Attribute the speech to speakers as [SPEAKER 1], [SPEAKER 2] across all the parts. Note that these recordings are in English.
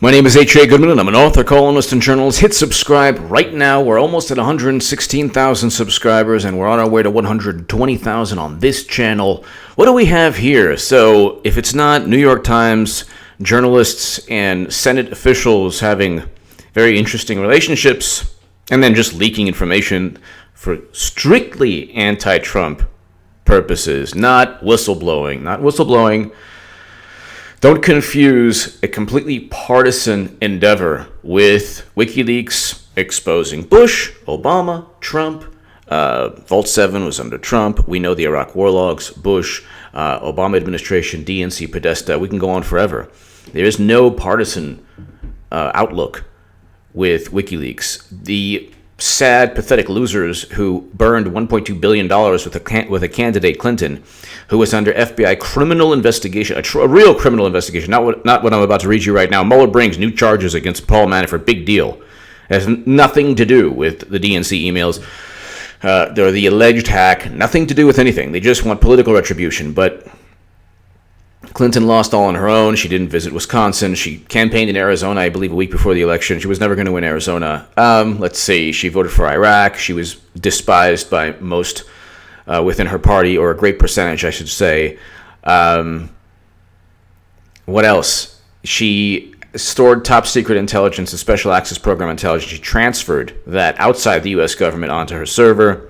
[SPEAKER 1] My name is H.A. Goodman, and I'm an author, columnist, and journalist. Hit subscribe right now. We're almost at 116,000 subscribers, and we're on our way to 120,000 on this channel. What do we have here? So, if it's not New York Times journalists and Senate officials having very interesting relationships, and then just leaking information for strictly anti-Trump purposes, not whistleblowing. Don't confuse a completely partisan endeavor with WikiLeaks exposing Bush, Obama, Trump. Vault 7 was under Trump. We know the Iraq war logs, Bush, Obama administration, DNC, Podesta. We can go on forever. There is no partisan outlook with WikiLeaks. The sad, pathetic losers who burned $1.2 billion with a candidate, Clinton, who was under FBI criminal investigation, a real criminal investigation, not what I'm about to read you right now. Mueller brings new charges against Paul Manafort. Big deal. It has nothing to do with the DNC emails. They're the alleged hack. Nothing to do with anything. They just want political retribution. But Clinton lost all on her own. She didn't visit Wisconsin. She campaigned in Arizona, I believe, a week before the election. She was never going to win Arizona. Let's see. She voted for Iraq. She was despised by most within her party, or a great percentage, I should say. What else? She stored top secret intelligence and special access program intelligence. She transferred that outside the U.S. government onto her server.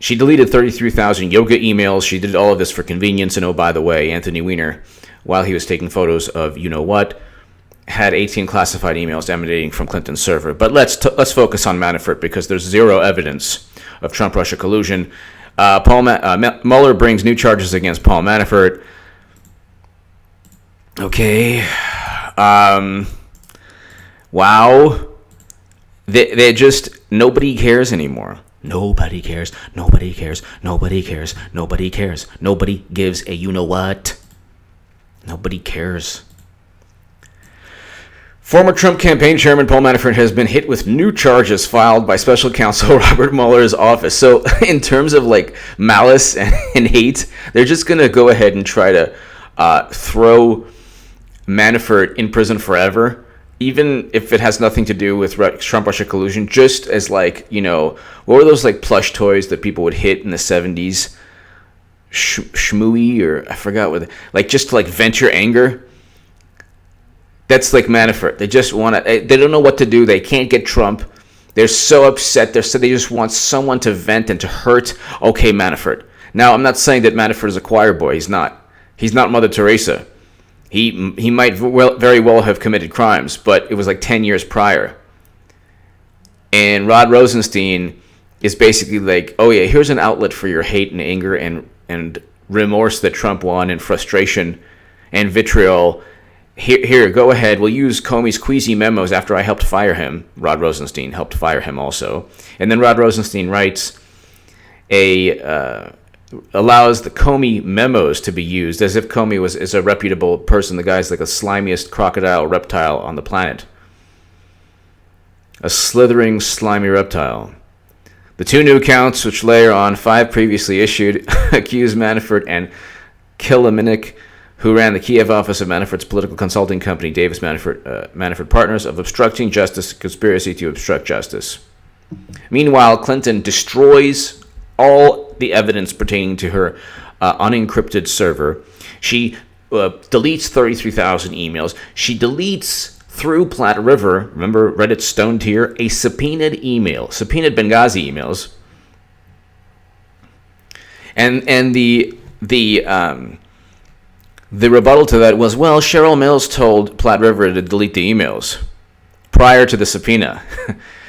[SPEAKER 1] She deleted 33,000 yoga emails. She did all of this for convenience. And oh, by the way, Anthony Weiner, while he was taking photos of you-know-what, had 18 classified emails emanating from Clinton's server. But let's focus on Manafort, because there's zero evidence of Trump-Russia collusion. Mueller brings new charges against Paul Manafort. Okay. Wow. They just, nobody cares anymore. Nobody cares. Nobody cares. Nobody cares. Nobody cares. Nobody gives a you-know-what. Nobody cares. Former Trump campaign chairman Paul Manafort has been hit with new charges filed by special counsel Robert Mueller's office. So in terms of like malice and hate, they're just going to go ahead and try to throw Manafort in prison forever, even if it has nothing to do with Trump-Russia collusion, just as like, you know, what were those like plush toys that people would hit in the 70s? Shmooey, or I forgot what, like just to like vent your anger. That's like Manafort. They just want to, they don't know what to do. They can't get Trump. They're so upset. They just want someone to vent and to hurt. Okay, Manafort. Now, I'm not saying that Manafort is a choir boy. He's not. He's not Mother Teresa. He might very well have committed crimes, but it was like 10 years prior. And Rod Rosenstein is basically like, oh yeah, here's an outlet for your hate and anger and remorse that Trump won, and frustration and vitriol. Here, go ahead. We'll use Comey's queasy memos after I helped fire him. Rod Rosenstein helped fire him also. And then Rod Rosenstein writes allows the Comey memos to be used as if Comey is a reputable person. The guy's like the slimiest crocodile reptile on the planet. A slithering, slimy reptile. The two new counts, which layer on 5 previously issued, accuse Manafort and Kiliminik, who ran the Kiev office of Manafort's political consulting company, Davis Manafort Partners, of obstructing justice, conspiracy to obstruct justice. Meanwhile, Clinton destroys all the evidence pertaining to her unencrypted server. She deletes 33,000 emails. She deletes, through Platte River, remember Reddit's stone tier, a subpoenaed Benghazi emails. And the rebuttal to that was, well, Cheryl Mills told Platte River to delete the emails prior to the subpoena.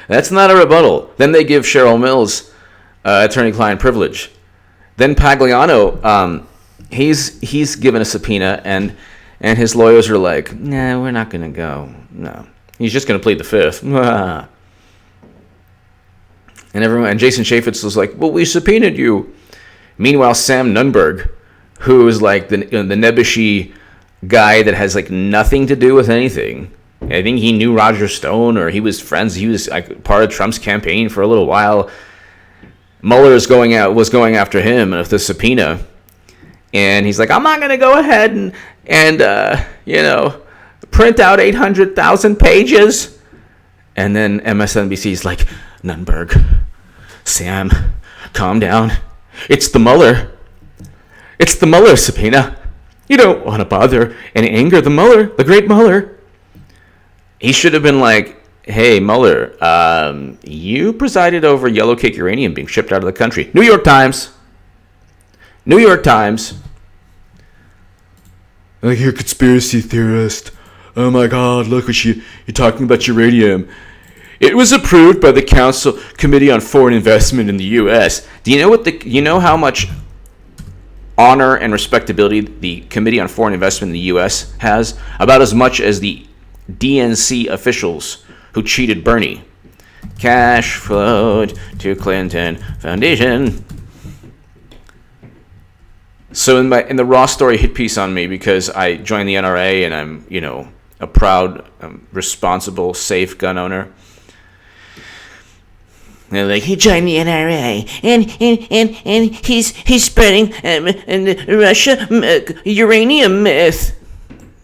[SPEAKER 1] That's not a rebuttal. Then they give Cheryl Mills attorney-client privilege. Then Pagliano, he's given a subpoena, and his lawyers are like, nah, we're not going to go. No, he's just going to plead the fifth. And Jason Chaffetz was like, well, we subpoenaed you. Meanwhile, Sam Nunberg, who is like the nebbishy guy that has like nothing to do with anything. I think he knew Roger Stone, or he was friends. He was like part of Trump's campaign for a little while. Mueller was going after him with the subpoena, and he's like, I'm not going to go ahead and Print out 800,000 pages. And then MSNBC's like, Nunberg, Sam, calm down. It's the Mueller. It's the Mueller subpoena. You don't want to bother and anger the Mueller, the great Mueller. He should have been like, hey, Mueller, you presided over yellow cake uranium being shipped out of the country. New York Times. New York Times. Like, you're a conspiracy theorist. Oh my God, look what you're talking about uranium. It was approved by the Council Committee on Foreign Investment in the U.S. Do you know how much honor and respectability the Committee on Foreign Investment in the U.S. has? About as much as the DNC officials who cheated Bernie. Cash flowed to Clinton Foundation. So in the Raw Story hit piece on me, because I joined the NRA and I'm, a proud, responsible, safe gun owner. They're like, he joined the NRA and he's spreading Russia uranium myth.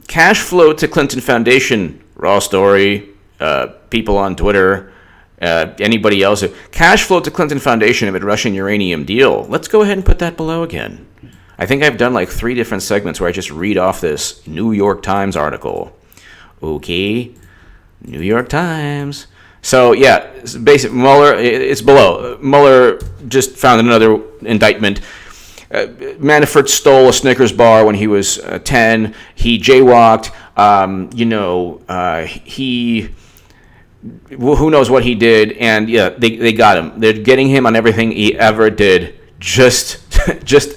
[SPEAKER 1] Cash flow to Clinton Foundation. Raw Story. People on Twitter. Anybody else. Cash flow to Clinton Foundation amid Russian uranium deal. Let's go ahead and put that below again. I think I've done like 3 different segments where I just read off this New York Times article. Okay. New York Times. So, yeah, basic Mueller, it's below. Mueller just found another indictment. Manafort stole a Snickers bar when he was 10. He jaywalked. Who knows what he did. And, yeah, they got him. They're getting him on everything he ever did just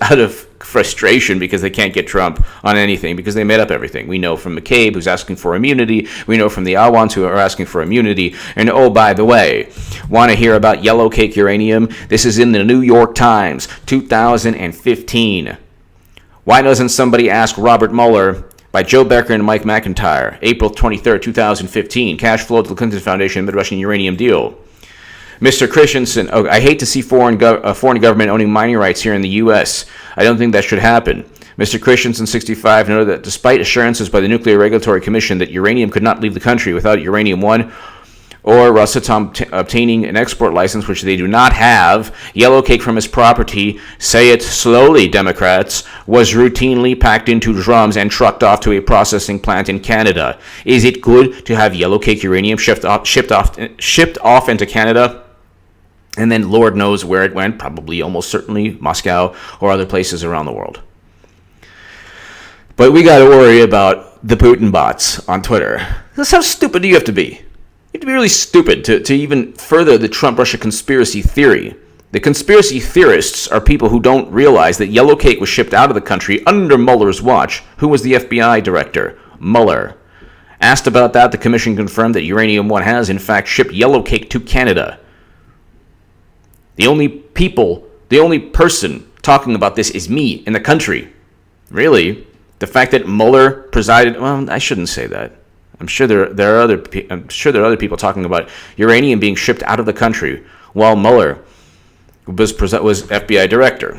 [SPEAKER 1] out of frustration because they can't get Trump on anything because they made up everything. We know from McCabe, who's asking for immunity. We know from the Awans, who are asking for immunity. And oh, by the way, want to hear about yellow cake uranium? This is in the New York Times, 2015. Why doesn't somebody ask Robert Mueller? By Joe Becker and Mike McIntyre, April 23rd, 2015. Cash flow to the Clinton Foundation amid Russian uranium deal. Mr. Christensen, I hate to see foreign government owning mining rights here in the U.S. I don't think that should happen. Mr. Christensen, 65, noted that despite assurances by the Nuclear Regulatory Commission that uranium could not leave the country without Uranium-1 or Rosatom obtaining an export license, which they do not have, yellow cake from his property, say it slowly, Democrats, was routinely packed into drums and trucked off to a processing plant in Canada. Is it good to have yellow cake uranium shipped off into Canada? And then Lord knows where it went, probably almost certainly Moscow or other places around the world. But we got to worry about the Putin bots on Twitter. That's how stupid do you have to be? You have to be really stupid to even further the Trump-Russia conspiracy theory. The conspiracy theorists are people who don't realize that yellow cake was shipped out of the country under Mueller's watch. Who was the FBI director? Mueller. Asked about that, the commission confirmed that Uranium-1 has, in fact, shipped yellow cake to Canada. The only person talking about this is me in the country. Really? The fact that Mueller presided, well, I shouldn't say that. I'm sure there are other people talking about uranium being shipped out of the country while Mueller was FBI director.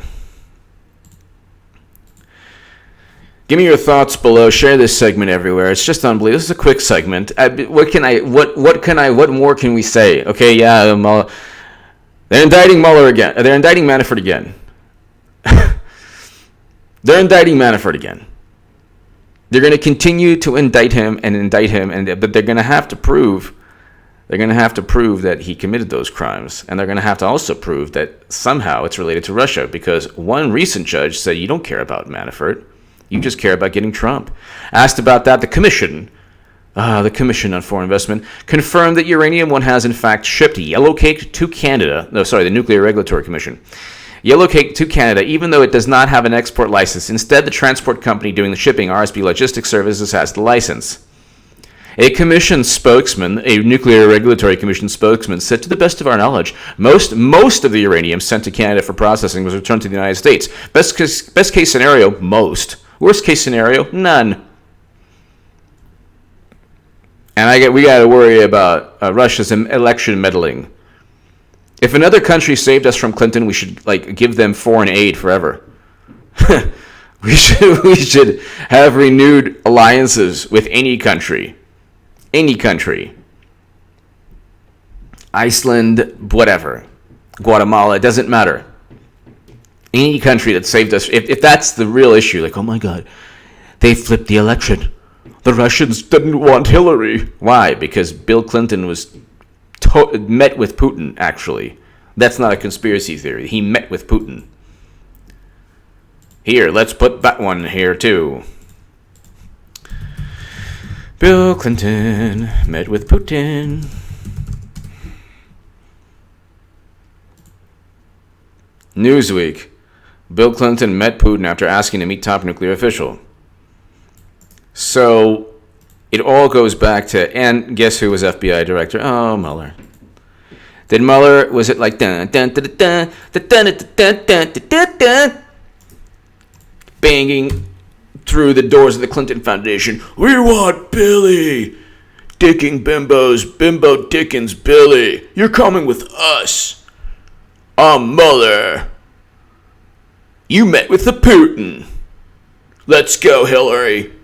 [SPEAKER 1] Give me your thoughts below. Share this segment everywhere. It's just unbelievable. This is a quick segment. What more can we say? Okay, yeah, Mueller. They're indicting Mueller again. They're indicting Manafort again. They're indicting Manafort again. They're going to continue to indict him, but they're going to have to prove. They're going to have to prove that he committed those crimes, and they're going to have to also prove that somehow it's related to Russia. Because one recent judge said, "You don't care about Manafort, you just care about getting Trump." Asked about that, the Commission on Foreign Investment confirmed that Uranium-1 has in fact shipped yellow cake to Canada. The Nuclear Regulatory Commission. Yellow cake to Canada, even though it does not have an export license. Instead, the transport company doing the shipping, RSB Logistics Services, has the license. A commission spokesman, a Nuclear Regulatory Commission spokesman, said, to the best of our knowledge, most of the uranium sent to Canada for processing was returned to the United States. Best case scenario, most. Worst case scenario, none. And we got to worry about Russia's election meddling. If another country saved us from Clinton, we should give them foreign aid forever. We should have renewed alliances with any country. Any country. Iceland, whatever. Guatemala, it doesn't matter. Any country that saved us. If that's the real issue, like, oh my God, they flipped the election. The Russians didn't want Hillary. Why? Because Bill Clinton was met with Putin, actually. That's not a conspiracy theory. He met with Putin. Here, let's put that one here, too. Bill Clinton met with Putin. Newsweek. Bill Clinton met Putin after asking to meet top nuclear official. So, it all goes back to, and guess who was FBI director? Oh, Mueller. Did Mueller, was it like, dun, dun, dun, dun, dun, dun, dun, dun, dun, dun, dun, banging through the doors of the Clinton Foundation? We want Billy. Dicking bimbos, bimbo Dickens Billy. You're coming with us. I'm Mueller. You met with the Putin. Let's go, Hillary.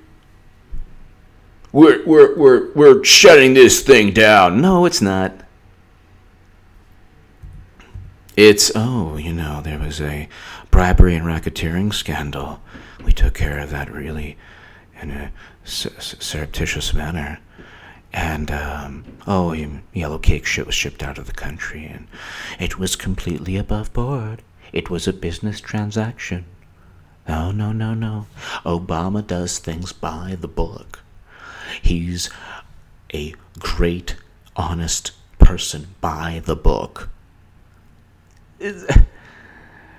[SPEAKER 1] We're shutting this thing down. No, it's not. It's, there was a bribery and racketeering scandal. We took care of that really in a surreptitious manner. And, yellow cake shit was shipped out of the country, and it was completely above board. It was a business transaction. No. Obama does things by the book. He's a great, honest person by the book. The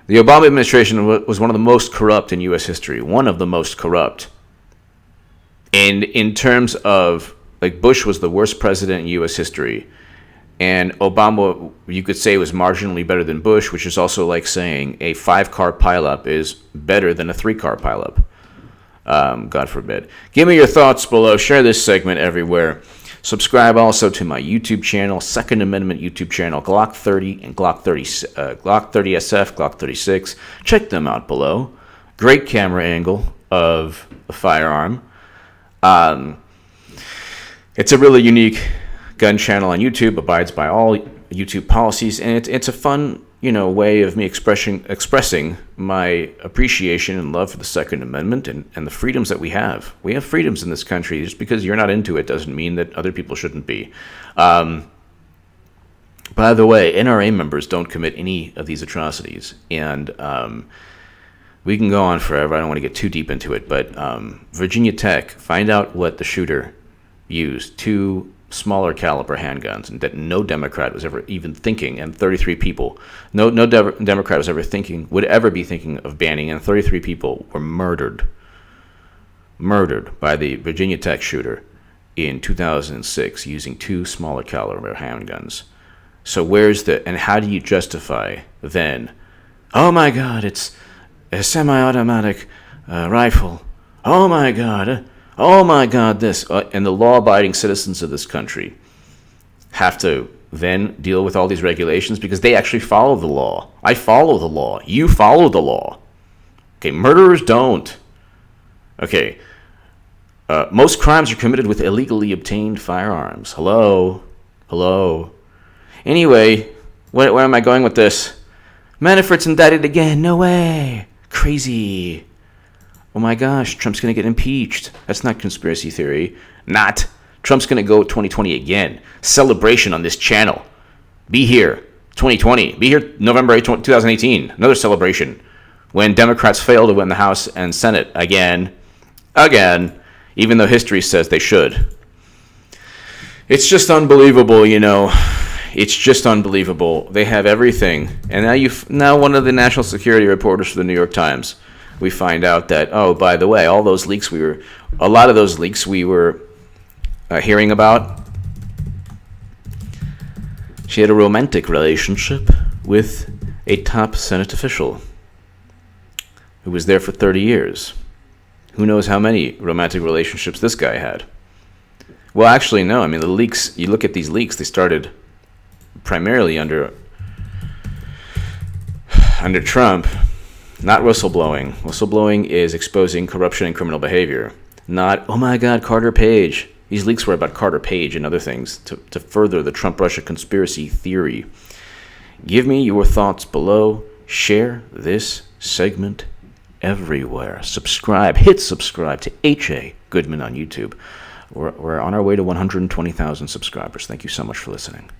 [SPEAKER 1] Obama administration was one of the most corrupt in U.S. history. One of the most corrupt. And in terms of, like, Bush was the worst president in U.S. history. And Obama, you could say, was marginally better than Bush, which is also like saying a 5-car pileup is better than a 3-car pileup. God forbid. Give me your thoughts below. Share this segment everywhere. Subscribe also to my YouTube channel, Second Amendment YouTube channel, Glock 30 and Glock 30 SF, Glock 36. Check them out below. Great camera angle of a firearm. It's a really unique gun channel on YouTube, abides by all YouTube policies, and it's a fun, way of me expressing my appreciation and love for the Second Amendment and the freedoms that we have. We have freedoms in this country. Just because you're not into it doesn't mean that other people shouldn't be. By the way, NRA members don't commit any of these atrocities, and we can go on forever. I don't want to get too deep into it, but Virginia Tech, find out what the shooter used. 2 smaller caliber handguns, and that no Democrat was ever even thinking, and 33 people, no Democrat was ever would ever be thinking of banning, and 33 people were murdered by the Virginia Tech shooter in 2006 using 2 smaller caliber handguns. So and how do you justify then, oh my God, it's a semi-automatic rifle, oh my God, this. And the law-abiding citizens of this country have to then deal with all these regulations because they actually follow the law. I follow the law. You follow the law. Okay, murderers don't. Okay, most crimes are committed with illegally obtained firearms. Hello. Anyway, where am I going with this? Manafort's indicted again. No way. Crazy. Oh my gosh, Trump's going to get impeached. That's not conspiracy theory. Not. Trump's going to go 2020 again. Celebration on this channel. Be here. 2020. Be here November 8, 2018. Another celebration. When Democrats fail to win the House and Senate again. Even though history says they should. It's just unbelievable, It's just unbelievable. They have everything. And now one of the national security reporters for the New York Times, we find out that, oh, by the way, a lot of those leaks we were hearing about, she had a romantic relationship with a top Senate official who was there for 30 years. Who knows how many romantic relationships this guy had? Well, actually, no. I mean, the leaks, you look at these leaks, they started primarily under Trump. Not whistleblowing. Whistleblowing is exposing corruption and criminal behavior. Not, oh my God, Carter Page. These leaks were about Carter Page and other things to further the Trump-Russia conspiracy theory. Give me your thoughts below. Share this segment everywhere. Subscribe. Hit subscribe to H.A. Goodman on YouTube. We're on our way to 120,000 subscribers. Thank you so much for listening.